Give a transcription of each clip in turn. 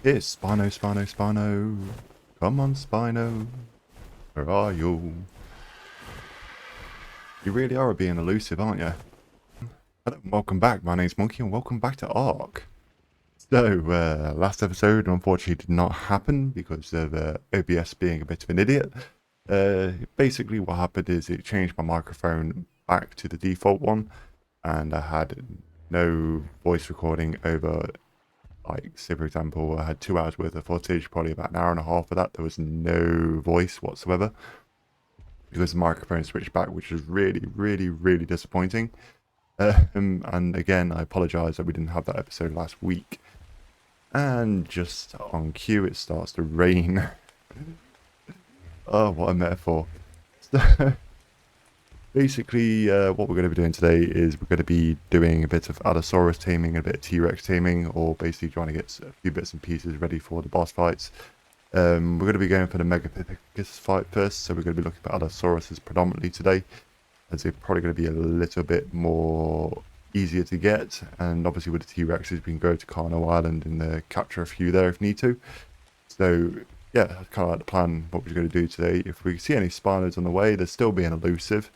It's Spino. Come on, Spino. Where are you? You really are being elusive, aren't you? Hello, and welcome back. My name's Monkey, and welcome back to ARK. So, last episode unfortunately did not happen because of OBS being a bit of an idiot. Basically, what happened is it changed my microphone back to the default one, and I had no voice recording over. Like, say for example, I had 2 hours worth of footage, probably about an hour and a half of that. There was no voice whatsoever because the microphone switched back, which was really disappointing. And again, I apologize that we didn't have that episode last week. And just on cue, it starts to rain. Oh, what a metaphor. So, basically, what we're going to be doing today is we're going to be doing a bit of Allosaurus taming, a bit of T-Rex taming, or basically trying to get a few bits and pieces ready for the boss fights. We're going to be going for the Megapithecus fight first, so we're going to be looking for Allosauruses predominantly today, as they're probably going to be a little bit more easier to get. And obviously with the T-Rexes, we can go to Carno Island and capture a few there if need to. So yeah, that's kind of like the plan, what we're going to do today. If we see any Spinos on the way, they're still being elusive.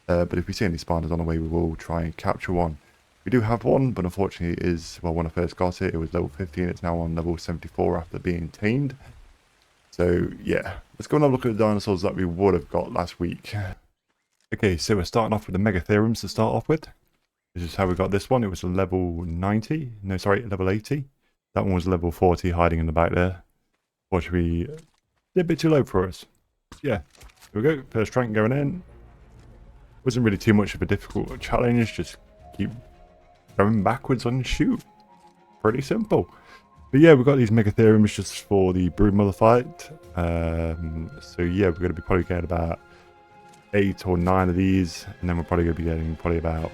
But if we see any Spinos on the way, we will try and capture one. We do have one, but unfortunately it is, well, when I first got it, it was level 15. It's now on level 74 after being tamed. So yeah, let's go and have a look at the dinosaurs that we would have got last week. Okay, so we're starting off with the Megatheriums to start off with. This is how we got this one. It was a level 90. No, sorry, level 80. That one was level 40 hiding in the back there. Fortunately, a bit too low for us. Yeah, here we go. First rank going in. Wasn't really too much of a difficult challenge. Just keep going backwards and shoot. Pretty simple. But yeah, we've got these Megatheriums just for the Broodmother fight. So yeah, we're going to be probably getting about 8 or 9 of these. And then we're probably going to be getting probably about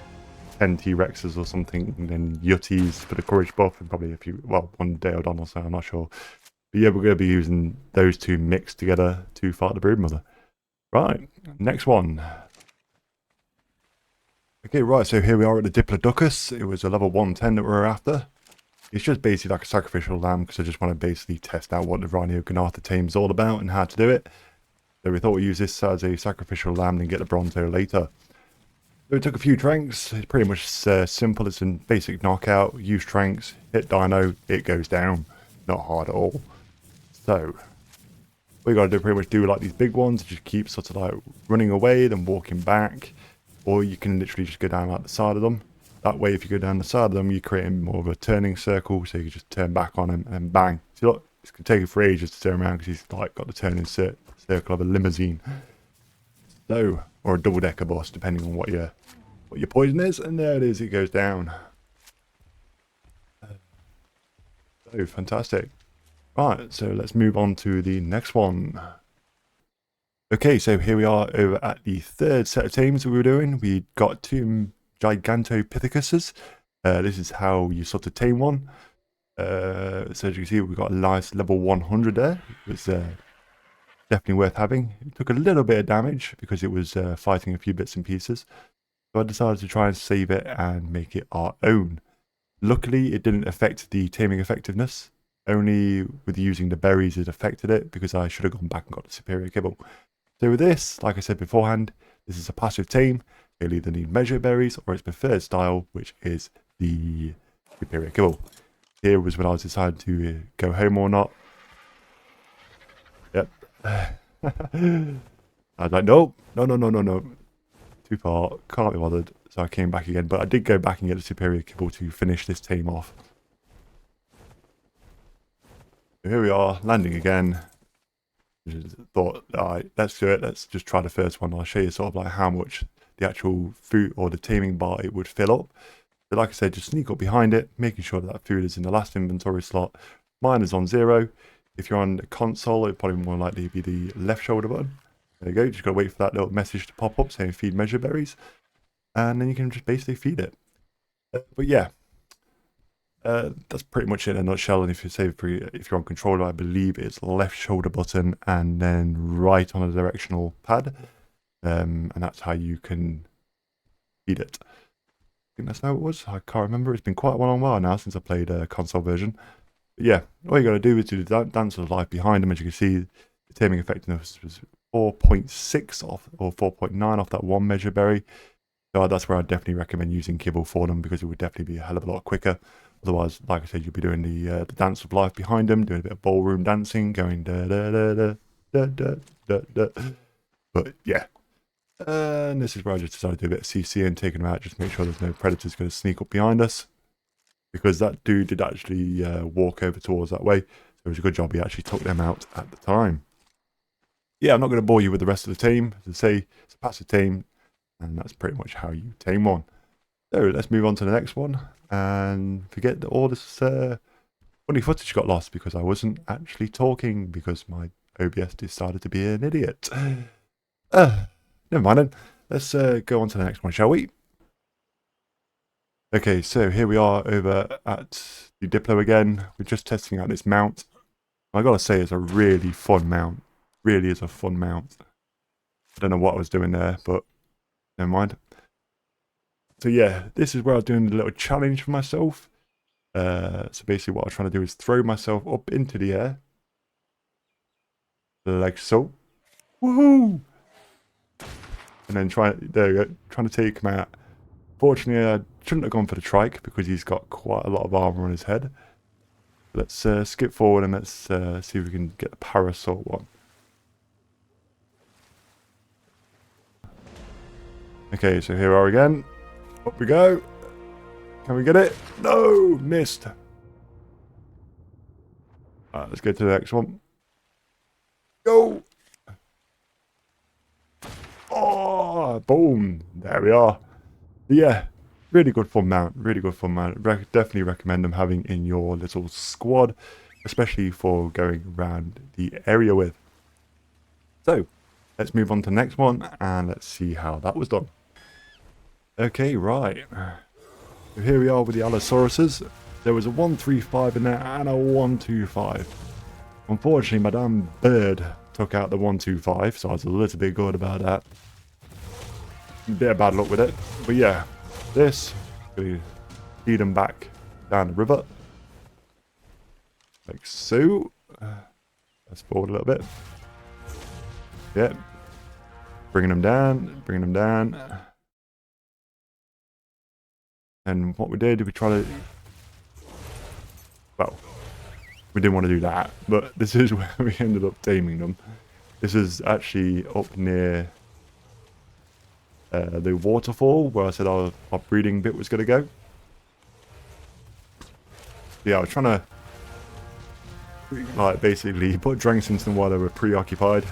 10 T-Rexes or something. And then Yutties for the Courage buff. And probably a few, well, one Daeodon or so, I'm not sure. But yeah, we're going to be using those two mixed together to fight the Broodmother. Right, next one. Okay, right, so here we are at the Diplodocus. It was a level 110 that we were after. It's just basically like a sacrificial lamb because I just want to basically test out what the Rhinogonartha tame is all about and how to do it. So we thought we'd use this as a sacrificial lamb and get the Bronto later. So it took a few tranks. It's pretty much simple. It's a basic knockout. Use tranks, hit Dino, it goes down. Not hard at all. So what you got to do pretty much do like these big ones. Just keep sort of like running away, then walking back. Or you can literally just go down like the side of them. That way, if you go down the side of them, you're creating more of a turning circle, so you can just turn back on him and bang. See, look, it's going to take him for ages to turn around because he's like got the turning circle of a limousine. So, or a double-decker bus, depending on what your poison is. And there it is, it goes down. So, fantastic. Right, so let's move on to the next one. Okay, so here we are over at the third set of tames that we were doing. We got 2 Gigantopithecus. This is how you sort of tame one. So as you can see, we've got a nice level 100 there. It was definitely worth having. It took a little bit of damage because it was fighting a few bits and pieces. So I decided to try and save it and make it our own. Luckily, it didn't affect the taming effectiveness. Only with using the berries it affected it because I should have gone back and got the superior kibble. So with this, like I said beforehand, this is a passive tame. You'll either need measure berries or its preferred style, which is the superior kibble. Here was when I was deciding to go home or not. Yep. I was like, no. Too far. Can't be bothered. So I came back again. But I did go back and get the superior kibble to finish this tame off. So here we are, landing again. Just thought, alright, let's do it. Let's just try the first one. I'll show you sort of like how much the actual food or the taming bar it would fill up. But like I said, just sneak up behind it, making sure that food is in the last inventory slot. Mine is on 0. If you're on the console, it'd probably more likely be the left shoulder button. There you go. Just got to wait for that little message to pop up saying feed measure berries. And then you can just basically feed it. But yeah, that's pretty much it in a nutshell. And if you're on controller, I believe it's left shoulder button and then right on a directional pad. And that's how you can feed it. I think that's how it was. I can't remember. It's been quite a long while now since I played a console version. But yeah, all you got to do is do the dance of life behind them. As you can see, the taming effectiveness was 4.6 off, or 4.9 off that one measure berry. So that's where I definitely recommend using kibble for them, because it would definitely be a hell of a lot quicker. Otherwise, like I said, you'll be doing the dance of life behind them, doing a bit of ballroom dancing, going da da da da da da da da. But yeah, and this is where I just decided to do a bit of CC and taking them out, just to make sure there's no predators going to sneak up behind us, because that dude did actually walk over towards that way. So it was a good job he actually took them out at the time. Yeah, I'm not going to bore you with the rest of the team. As I say, it's a passive team, and that's pretty much how you tame one. So let's move on to the next one, and forget that all this funny footage got lost because I wasn't actually talking because my OBS decided to be an idiot. Never mind then. Let's go on to the next one, shall we? Okay, so here we are over at the Diplo again. We're just testing out this mount. I gotta say, it's a really fun mount. Really is a fun mount. I don't know what I was doing there, but never mind. So yeah, this is where I was doing a little challenge for myself. So basically what I'm trying to do is throw myself up into the air. Like so. Woohoo! And then there you go, trying to take him out. Fortunately, I shouldn't have gone for the trike because he's got quite a lot of armor on his head. Let's skip forward and let's see if we can get the parasol one. Okay, so here we are again. Up we go. Can we get it? No! Missed. Alright, let's go to the next one. Go! Oh, boom. There we are. But yeah, really good fun mount. Really good fun mount. Definitely recommend them having in your little squad, especially for going around the area with. So, let's move on to the next one and let's see how that was done. Okay, right. So here we are with the Allosauruses. There was a 135 in there and a 125. Unfortunately, Madame Bird took out the 125, so I was a little bit good about that. A bit of bad luck with it. But yeah, this, we feed them back down the river. Like so. Let's forward a little bit. Yeah. Bringing them down, bringing them down. And what we did, we tried to... Well, we didn't want to do that, but this is where we ended up taming them. This is actually up near the waterfall where I said our breeding bit was going to go. Yeah, I was trying to like basically put drinks into them while they were preoccupied,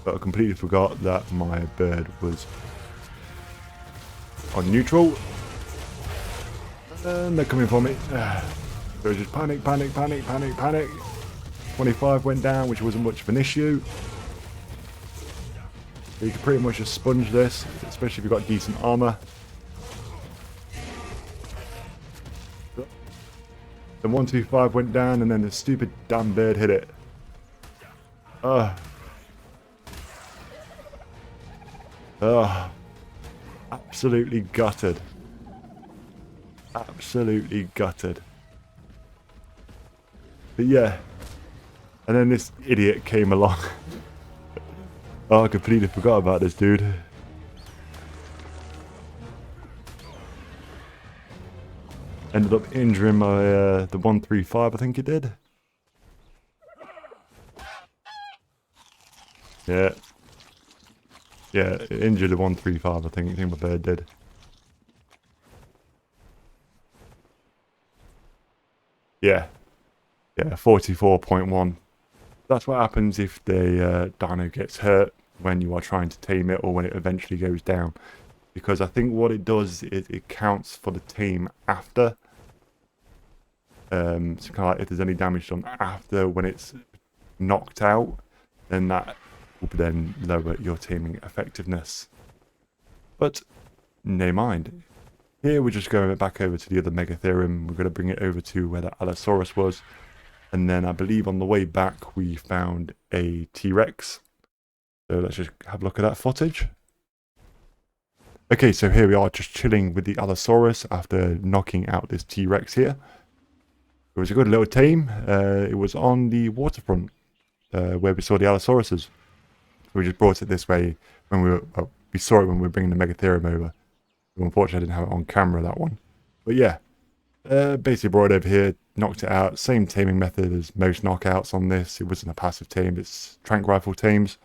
but I completely forgot that my bird was on neutral, and they're coming for me. So just panic, panic, panic, panic, panic. 25 went down, which wasn't much of an issue. So you can pretty much just sponge this, especially if you've got decent armor. The 125 went down, and then the stupid damn bird hit it. Absolutely gutted. Absolutely gutted. But yeah. And then this idiot came along. Oh, I completely forgot about this dude. Ended up injuring my the 135, I think he did. Yeah. Yeah, it injured the 135, I think my bird did. Yeah. Yeah, 44.1. That's what happens if the dino gets hurt when you are trying to tame it or when it eventually goes down. Because I think what it does is it counts for the tame after. So kind of like if there's any damage done after when it's knocked out, then that will then lower your taming effectiveness. But no mind. Here we're just going back over to the other Megatherium. We're going to bring it over to where the Allosaurus was. And then I believe on the way back we found a T-Rex. So let's just have a look at that footage. Okay, so here we are just chilling with the Allosaurus after knocking out this T-Rex here. It was a good little team. It was on the waterfront where we saw the Allosauruses. We just brought it this way when we saw it when we were bringing the Megatherium over. Unfortunately, I didn't have it on camera, that one. But yeah, basically brought it over here, knocked it out. Same taming method as most knockouts on this. It wasn't a passive tame, it's trank rifle tames.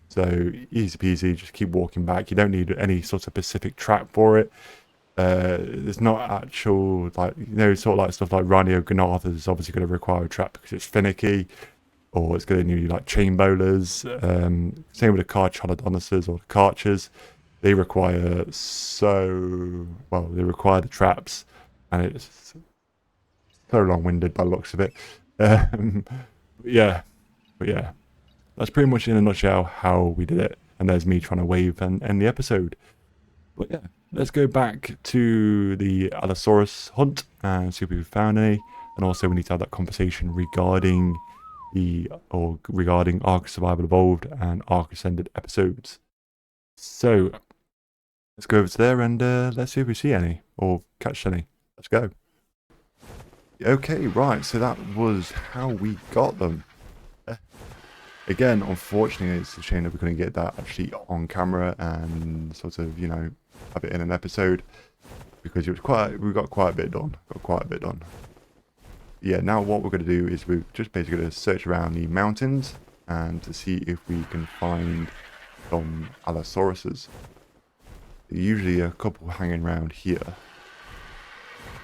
So easy peasy, just keep walking back. You don't need any sort of specific trap for it. There's not actual, like, you know, sort of like stuff like Rhino Gnarthas is obviously going to require a trap because it's finicky, or it's going to need like chain bowlers. Same with the Carcharodontuses or the Karchers. They require they require the traps, and it's so long-winded by the looks of it. But yeah, that's pretty much in a nutshell how we did it. And there's me trying to wave and end the episode. But yeah, let's go back to the Allosaurus hunt and see if we've found any. And also we need to have that conversation regarding ARK Survival Evolved and ARK Ascended episodes. So let's go over to there and let's see if we see any or catch any. Let's go. Okay, right, so that was how we got them. Again, unfortunately, it's a shame that we couldn't get that actually on camera and sort of, you know, have it in an episode, because it was we got quite a bit done. Yeah, now what we're going to do is we're just basically going to search around the mountains and to see if we can find some Allosauruses. Usually a couple hanging around here.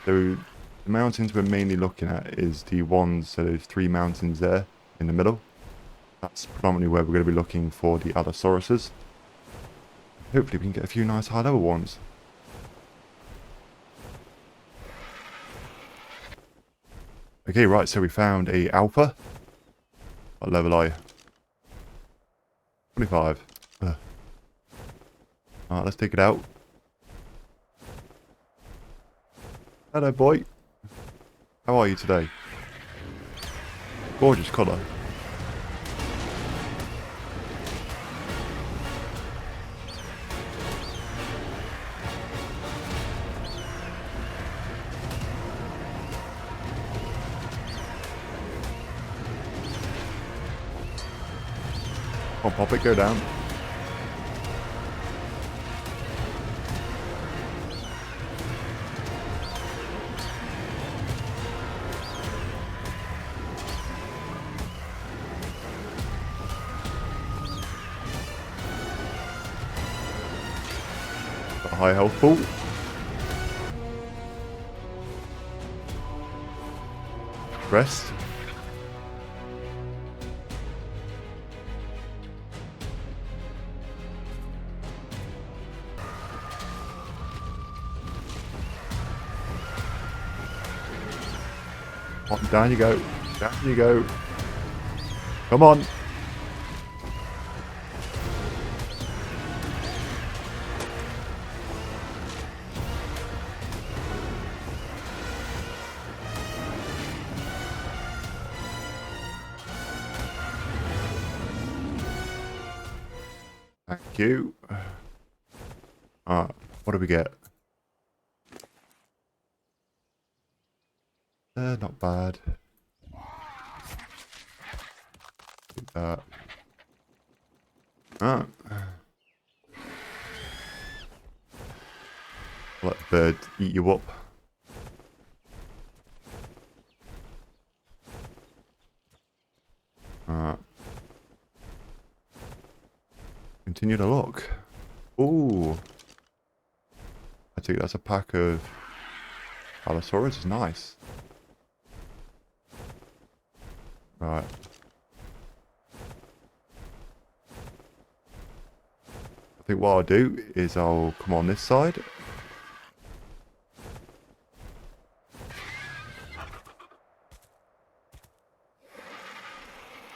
So the mountains we're mainly looking at is the ones, so there's 3 mountains there in the middle. That's predominantly where we're going to be looking for the Allosauruses. Hopefully we can get a few nice high level ones. Okay, right, so we found a alpha. What level are you? 25. Alright, let's take it out. Hello, boy. How are you today? Gorgeous colour. Come on, pop it, go down. Got a high health pool. Rest. On, down you go. Down you go. Come on. Thank you. What do we get? Not bad. Take that. Let the bird eat you up. Continue to look. Ooh. I think that's a pack of Allosaurus. Is nice. Right. I think what I'll do is I'll come on this side.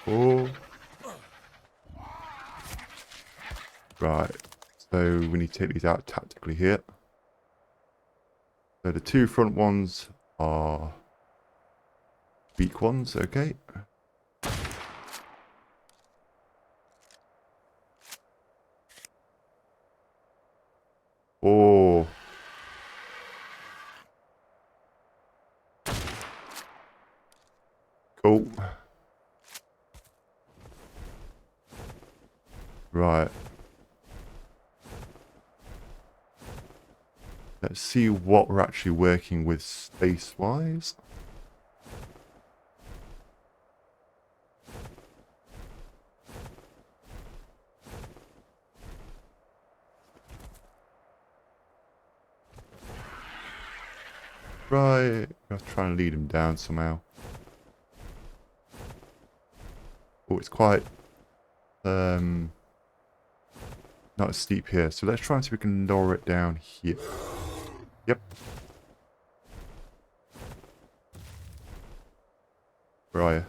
Oh. Right. So we need to take these out tactically here. So the 2 front ones are beak ones, okay. Oh. Oh. Right. Let's see what we're actually working with space-wise. Right. I'll try and lead him down somehow. Oh, it's quite not as steep here. So let's try and see if we can lower it down here. Yep. Where are you?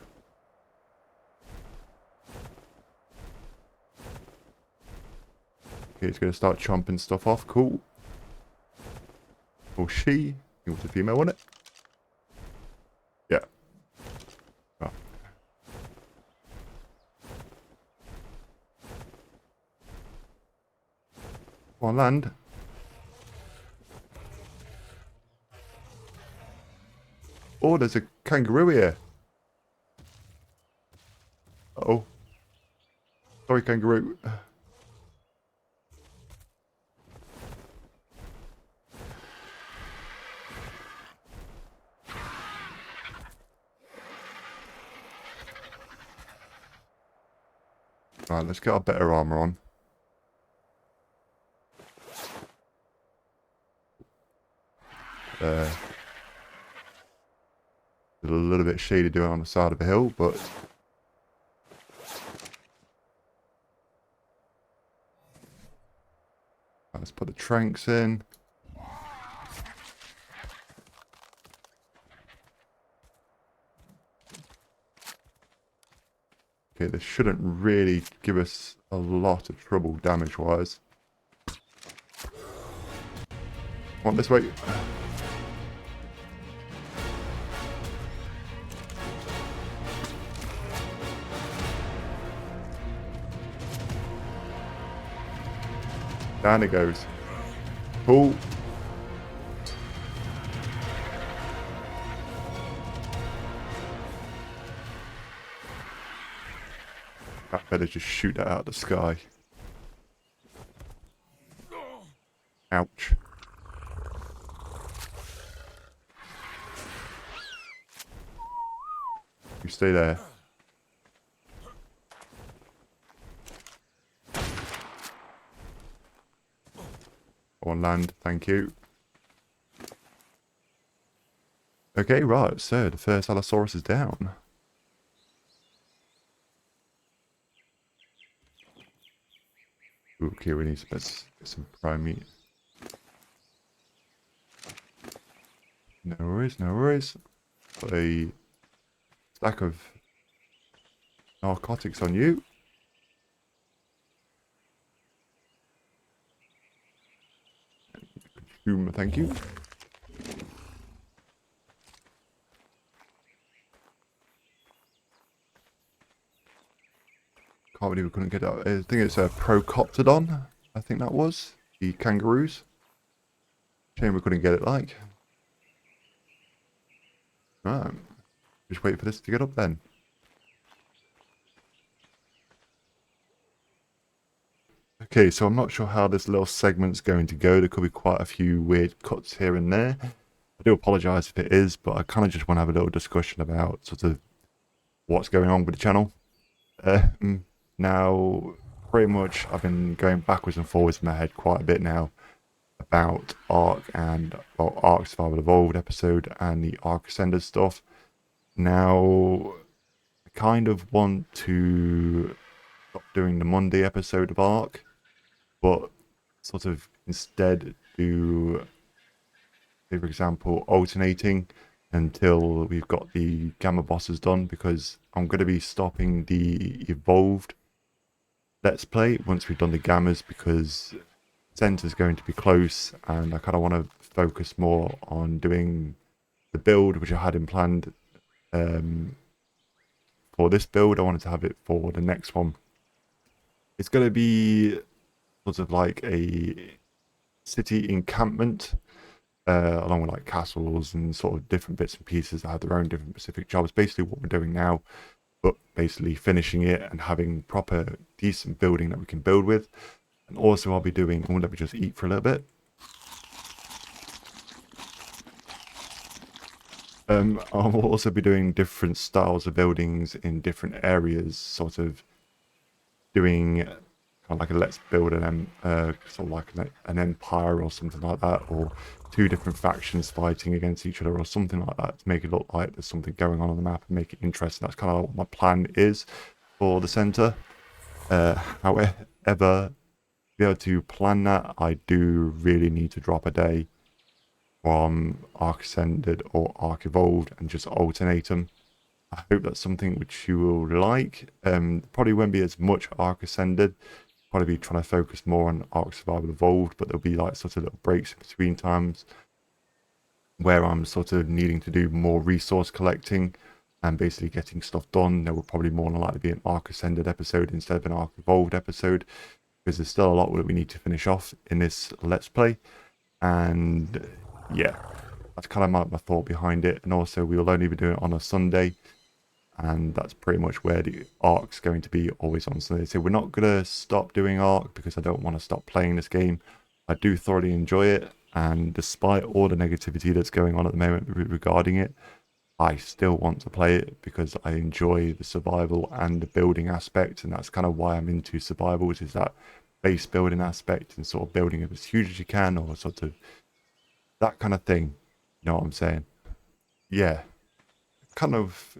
Okay, it's going to start chomping stuff off. Cool. Or she. It was a female, wasn't it? Yeah. Right. On land. Oh, there's a kangaroo here. Uh-oh. Sorry, kangaroo. Right, let's get our better armor on. A little bit shady doing on the side of a hill, but right, let's put the tranks in. Okay, this shouldn't really give us a lot of trouble damage-wise. On this way. Down it goes. Pull. I better just shoot that out of the sky. Ouch. You stay there. On land, thank you. Okay, right, so the first Allosaurus is down. Okay, we need to get some prime meat. No worries, no worries. Got a stack of narcotics on you. Consume, thank you. Can't believe we couldn't get that. I think it's a Procoptodon. I think that was the kangaroos. Shame we couldn't get it. Like, right. Just wait for this to get up then. Okay, so I'm not sure how this little segment's going to go. There could be quite a few weird cuts here and there. I do apologise if it is, but I kind of just want to have a little discussion about sort of what's going on with the channel. Now, pretty much I've been going backwards and forwards in my head quite a bit now about ARK and, well, ARK Survival Evolved episode and the ARK Ascenders stuff. Now, I kind of want to stop doing the Monday episode of ARK, but sort of instead do, say for example, alternating until we've got the Gamma bosses done, because I'm going to be stopping the Evolved Let's Play once we've done the Gammas, because Centre's going to be close and I kind of want to focus more on doing the build which I had in planned for this build. I wanted to have it for the next one. It's going to be sort of like a city encampment along with like castles and sort of different bits and pieces that have their own different specific jobs. Basically what we're doing now, but basically finishing it and having proper decent building that we can build with. And also I'll be doing, oh, let me just eat for a little bit. I'll also be doing different styles of buildings in different areas, sort of doing kind of like a let's build sort of like an empire or something like that, or two different factions fighting against each other or something like that to make it look like there's something going on the map and make it interesting. That's kind of what my plan is for the center. However, to be able to plan that, I do really need to drop a day from ARK Ascended or ARK Evolved and just alternate them. I hope that's something which you will like. Probably won't be as much ARK Ascended. Probably be trying to focus more on ARK Survival Evolved, but there'll be like sort of little breaks in between times where I'm sort of needing to do more resource collecting and basically getting stuff done. There will probably more than likely be an ARK Ascended episode instead of an ARK Evolved episode, because there's still a lot that we need to finish off in this Let's Play. And yeah, that's kind of my thought behind it. And also we will only be doing it on a Sunday, and that's pretty much where the ARK's going to be, always on Sunday. So we're not going to stop doing ARK because I don't want to stop playing this game. I do thoroughly enjoy it, and despite all the negativity that's going on at the moment regarding it, I still want to play it because I enjoy the survival and the building aspect, and that's kind of why I'm into survival, which is that base building aspect and sort of building it as huge as you can, or sort of that kind of thing. You know what I'm saying? Yeah, kind of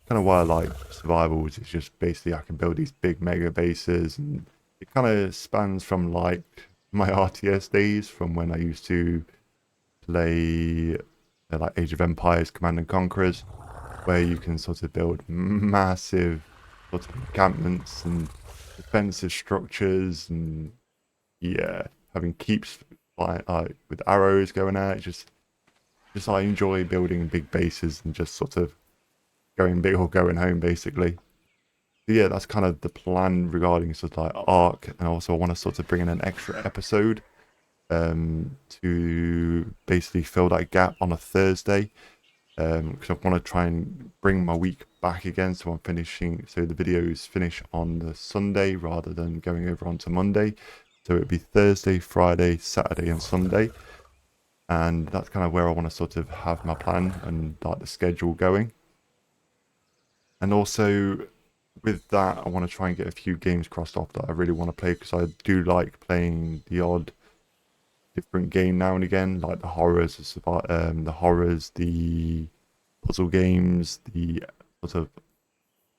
why I like survival is it's just basically I can build these big mega bases, and it kind of spans from like my RTS days from when I used to play like Age of Empires, Command and Conquerors, where you can sort of build massive sort of encampments and defensive structures, and yeah, having keeps like with arrows going out. Just I enjoy building big bases and just sort of going big or going home, basically. But yeah, that's kind of the plan regarding sort of like ARK, and also I want to sort of bring in an extra episode to basically fill that gap on a Thursday, because I want to try and bring my week back again, so I'm finishing, so the videos finish on the Sunday rather than going over onto Monday. So it'd be Thursday, Friday, Saturday and Sunday, and that's kind of where I want to sort of have my plan and like the schedule going. And also with that, I want to try and get a few games crossed off that I really want to play, because I do like playing the odd different game now and again, like the horrors, the puzzle games, the sort of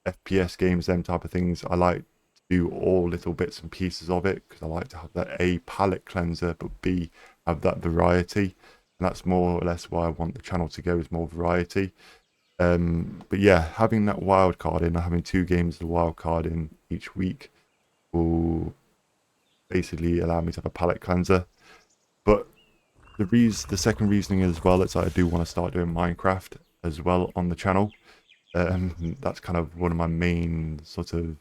FPS games, them type of things. I like to do all little bits and pieces of it because I like to have that A, palette cleanser, but B, have that variety. And that's more or less why I want the channel to go, is more variety. But yeah, having that wild card in, having 2 games of the wild card in each week will basically allow me to have a palette cleanser. But the second reasoning as well is that I do want to start doing Minecraft as well on the channel. That's kind of one of my main sort of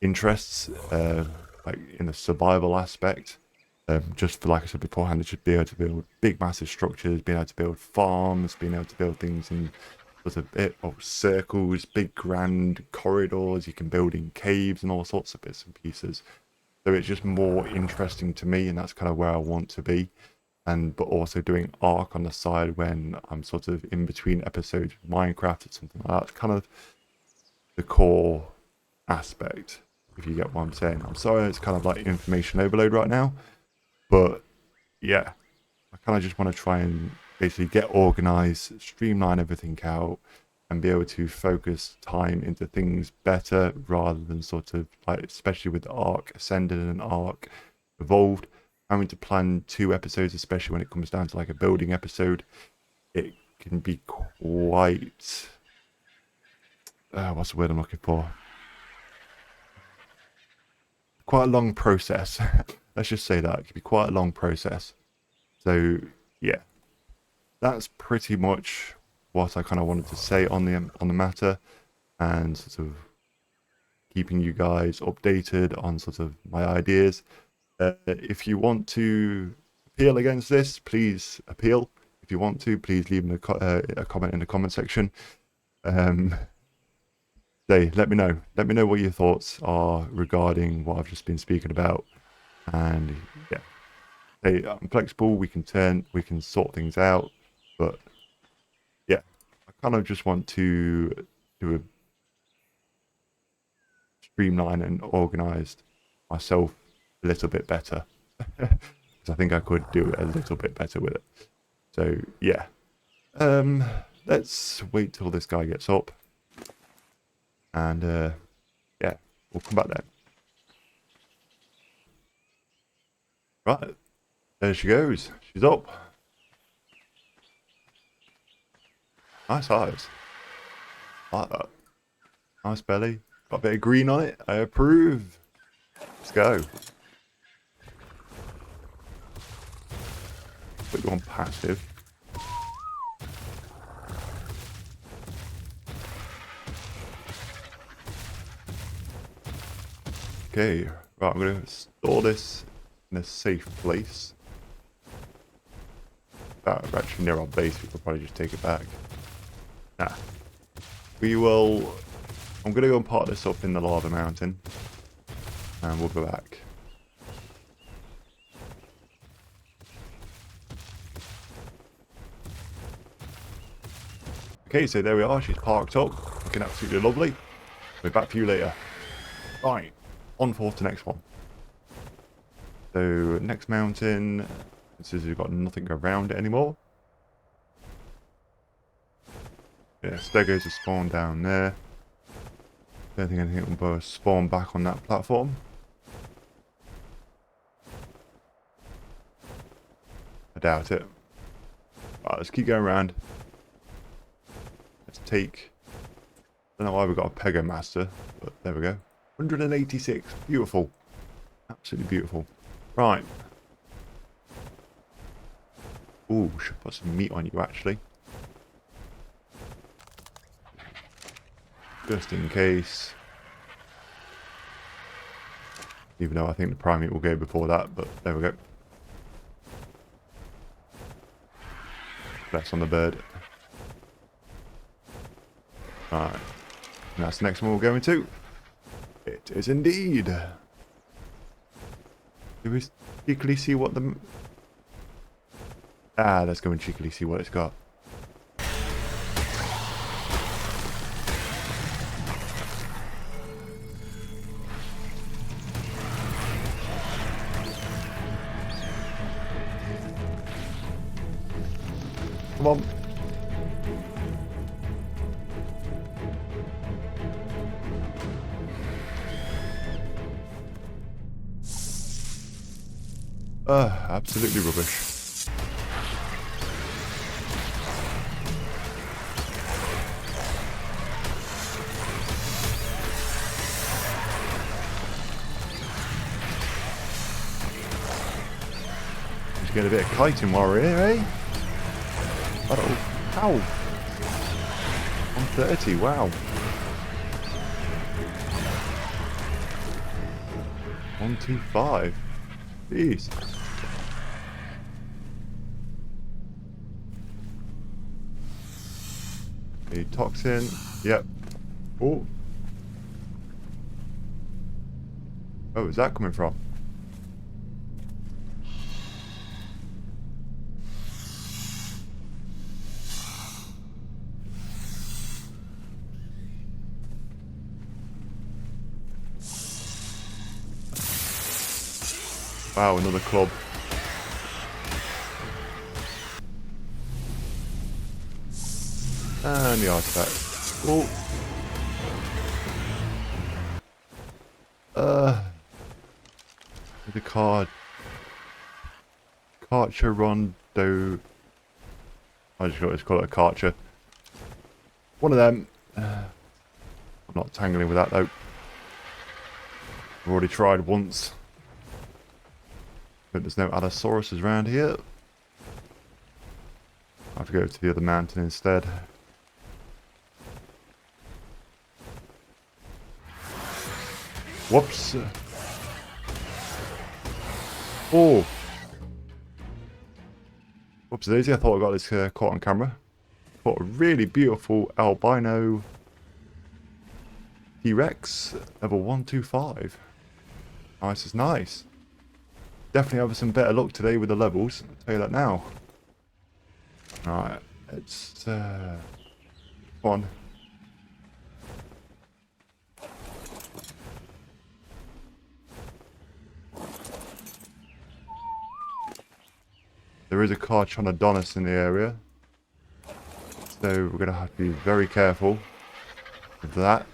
interests, like in the survival aspect. Just for, like I said beforehand, it should be able to build big massive structures, being able to build farms, being able to build things in sort of bit of circles, big grand corridors. You can build in caves and all sorts of bits and pieces. So it's just more interesting to me, and that's kind of where I want to be. But also doing ARK on the side when I'm sort of in between episodes of Minecraft or something like that. It's kind of the core aspect, if you get what I'm saying. I'm sorry, it's kind of like information overload right now. But yeah, I kind of just want to try and basically get organized, streamline everything out, and be able to focus time into things better, rather than sort of like, especially with ARK Ascended and ARK Evolved, having to plan 2 episodes, especially when it comes down to like a building episode. It can be quite what's the word I'm looking for? Quite a long process. Let's just say that it can be quite a long process. So yeah, that's pretty much what I kind of wanted to say on the matter, and sort of keeping you guys updated on sort of my ideas. If you want to appeal against this, please appeal. If you want to, please leave a comment in the comment section. Let me know. Let me know what your thoughts are regarding what I've just been speaking about. And yeah, hey, I'm flexible. We can sort things out. But yeah, I kind of just want to do a streamline and organized myself a little bit better. Because I think I could do a little bit better with it. So yeah, let's wait till this guy gets up, and yeah, we'll come back then. Right, there she goes. She's up. Nice eyes. I like that. Nice belly. Got a bit of green on it. I approve. Let's go. Put you on passive. Okay, right, I'm going to store this in a safe place. We're actually near our base, we could probably just take it back. Nah. We will... I'm going to go and part this up in the lava mountain. And we'll go back. Okay, so there we are. She's parked up. Looking absolutely lovely. We'll be back for you later. Right. On forth to the next one. So, next mountain. This is we've got nothing around it anymore. Yeah, stegos are spawned down there. Don't think anything will spawn back on that platform. I doubt it. Right, let's keep going around. Let's take... I don't know why we've got a Pego Master, but there we go. 186. Beautiful. Absolutely beautiful. Right. Ooh, should put some meat on you actually. Just in case. Even though I think the prime meat will go before that, but there we go. Bless on the bird. Alright. And that's the next one we're going to. It is indeed. Do we cheekily see what the... Ah, let's go and cheekily see what it's got. Come on. Absolutely rubbish. Just get a bit of kiting while we're here, eh? Oh, ow! 130, wow. 125. Jeez. A toxin. Yep. Oh. Oh, where's that coming from? Wow, another club. And the artifact. Oh. The card. Karcher Rondo. I just call it a Karcher. One of them. I'm not tangling with that though. I've already tried once. But there's no Allosaurus around here. I have to go to the other mountain instead. Whoops. Oh. Whoops daisy, I thought I got this caught on camera. Caught a really beautiful albino T-Rex, level 125. Nice is nice. Definitely having some better luck today with the levels, I'll tell you that now. Alright, let's come on. There is a Carcharodonus in the area, so we're going to have to be very careful with that.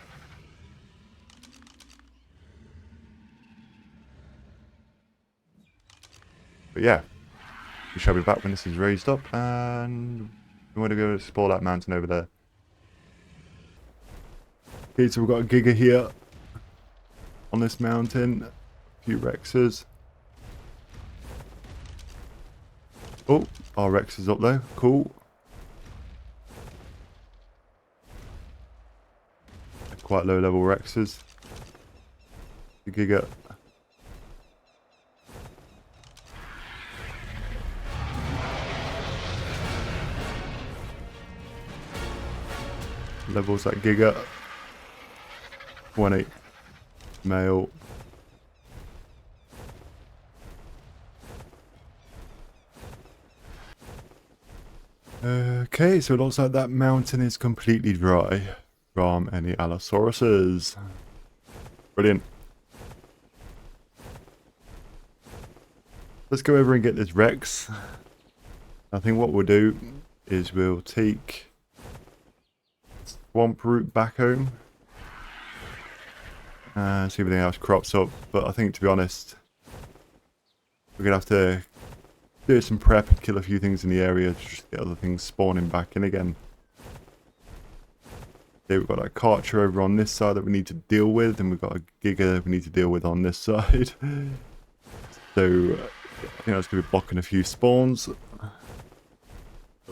But yeah, we shall be back when this is raised up, and we want to go explore that mountain over there. Okay, so we've got a Giga here on this mountain, a few Rexes. Oh, our Rex is up there. Cool. Quite low level Rexes. The Giga. Levels that Giga. 20. Male. Okay, so it looks like that mountain is completely dry from any Allosauruses. Brilliant. Let's go over and get this Rex. I think what we'll do is we'll take swamp route back home and see if anything else crops up. But I think, to be honest, we're going to have to do some prep and kill a few things in the area to just get other things spawning back in again. Okay, we've got that Karcher over on this side that we need to deal with, and we've got a Giga that we need to deal with on this side. So I think that's going to be blocking a few spawns. I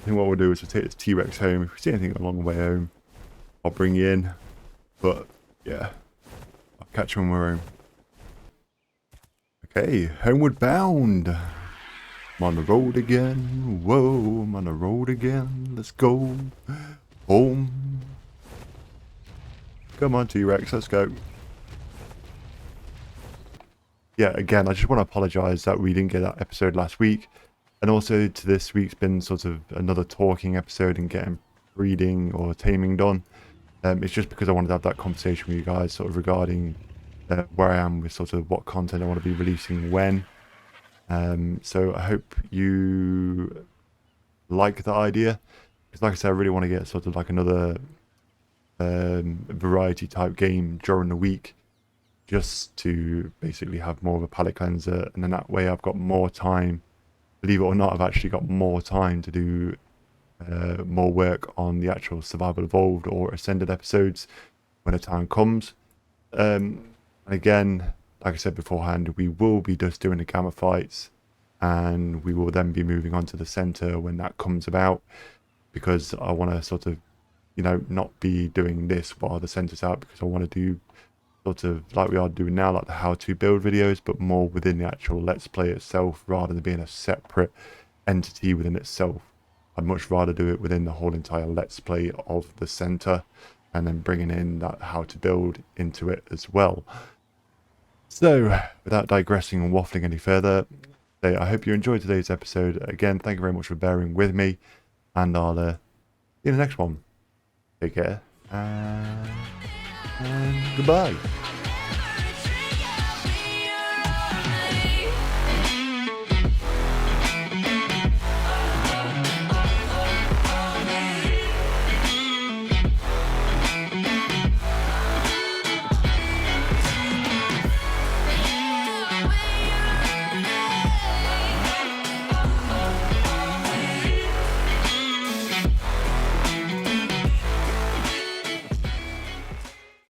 think what we'll do is we'll take this T-Rex home. If we see anything along the way home, I'll bring you in. But yeah, I'll catch you when we're home. Okay, homeward bound. I'm on the road again. Whoa, I'm on the road again. Let's go home. Come on, T-Rex, let's go. Yeah, again, I just want to apologise that we didn't get that episode last week. And also to this week's been sort of another talking episode and getting breeding or taming done. It's just because I wanted to have that conversation with you guys sort of regarding where I am with sort of what content I want to be releasing when. So I hope you like that idea, because like I said, I really want to get sort of like another variety type game during the week, just to basically have more of a palate cleanser, and then that way I've got more time. Believe it or not, I've actually got more time to do more work on the actual Survival Evolved or Ascended episodes when the time comes. And again, like I said beforehand, we will be just doing the gamma fights, and we will then be moving on to the center when that comes about, because I want to sort of, you know, not be doing this while the center's out, because I want to do sort of like we are doing now, like the how-to build videos, but more within the actual Let's Play itself rather than being a separate entity within itself. I'd much rather do it within the whole entire Let's Play of the center, and then bringing in that how-to build into it as well. So, without digressing and waffling any further, I hope you enjoyed today's episode. Again, thank you very much for bearing with me, and I'll see you in the next one. Take care, and goodbye.